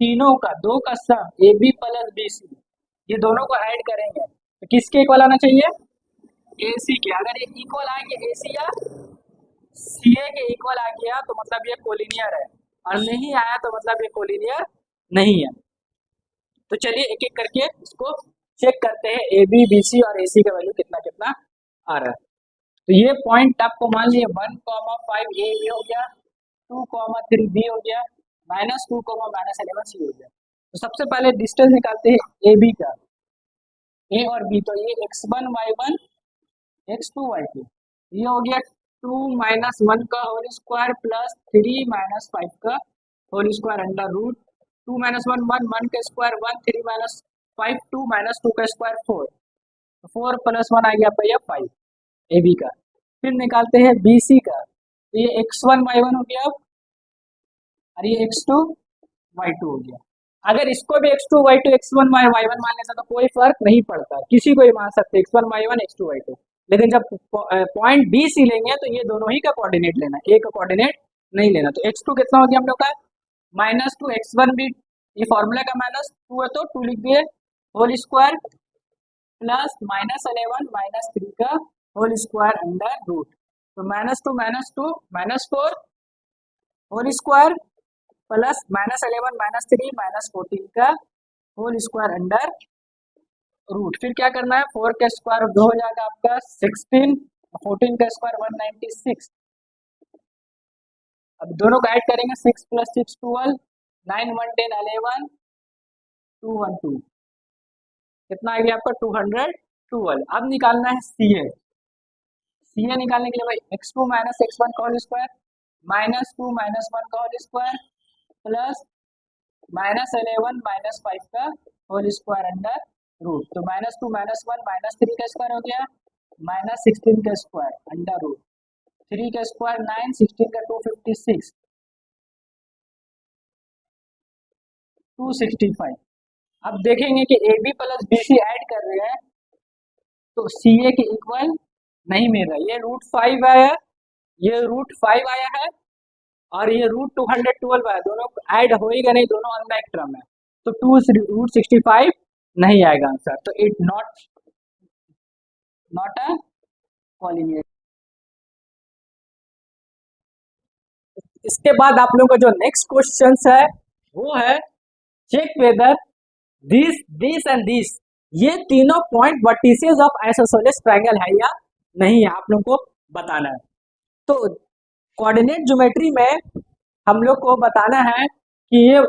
तीनों का दो का sum a B plus B c, ये दोनों को ऐड करेंगे तो किसके इक्वल आना चाहिए? ए सी के। अगर ये इक्वल आ गया ए सी या सी ए के इक्वल आ गया तो मतलब ये कोलिनियर है, और नहीं आया तो मतलब ये कोलिनियर नहीं है। तो चलिए एक एक करके इसको चेक करते हैं, ए बी बी सी और ए सी का वैल्यू कितना कितना आ रहा है। तो ये पॉइंट आपको मान लिया 1,5 ए बी हो गया, 2,3 बी हो गया, -2, -11 सी हो गया। तो सबसे पहले डिस्टेंस निकालते हैं ए बी का, ए और बी। तो ये x1 y1 x2 y2, ये हो गया 2 - 1 का होल स्क्वायर प्लस 3 - 5 का होल स्क्वायर अंडर रूट 2 - 1 1 1 का स्क्वायर 1 3 - 5 2 -2 का स्क्वायर 4, 4 + 1 आ गया भैया 5 ए बी का। फिर निकालते हैं बी सी का, तो ये x1 y1 हो गया अब, और ये x2 y2 हो गया। अगर इसको भी x2 y2 x1 y1 मान लेता तो कोई फर्क नहीं पड़ता, किसी को ही मान सकते x1 y1 x2 y2। लेकिन जब पॉइंट बी सी लेंगे तो ये दोनों ही का कोऑर्डिनेट लेना, ए का कोऑर्डिनेट नहीं लेना। तो x2 कितना हो गया हम लोग का -2, x1 भी ये फॉर्मूला का -2 है तो 2 लिख दिए होल स्क्वायर प्लस -11 -3 का होल स्क्वायर अंडर रूट। तो -2 -2 -4 होल स्क्वायर प्लस -11 -3 -14 का होल स्क्वायर अंडर रूट। फिर क्या करना है, 4 का स्क्वायर 2 हो जाएगा आपका 16, 14 का स्क्वायर 196। अब दोनों को ऐड करेंगे 6 + 6 12, 9 1 10 11, 212 कितना आ गया आपका 212। अब निकालना है सी ए। सी ए निकालने के लिए भाई x2 - x1 का होल स्क्वायर -2 - 1 का होल स्क्वायर प्लस -11 -5 का होल स्क्वायर अंडर रूट। तो -2 - 1 -3 का स्क्वायर हो गया -16 का स्क्वायर अंडर रूट, 3 का स्क्वायर 9, 16 का 256, 265। अब देखेंगे कि A B plus B C add कर रहे हैं तो सी ए के इक्वल नहीं मिल रहा। ये √5 आया, ये √5 आया है, और ये √212 आया, दोनों ऐड होएगा नहीं, दोनों अनलाइक टर्म है। तो 2√65 नहीं आएगा आंसर। तो इट नॉट अ पॉलिनियर। इसके बाद आप लोगों का जो नेक्स्ट क्वेश्चन है वो है check whether this and this, ये तीनों point vertices of isosceles triangle है या नहीं है, आप लोगों को बताना है। तो कोऑर्डिनेट ज्योमेट्री में हम लोग को बताना है कि ये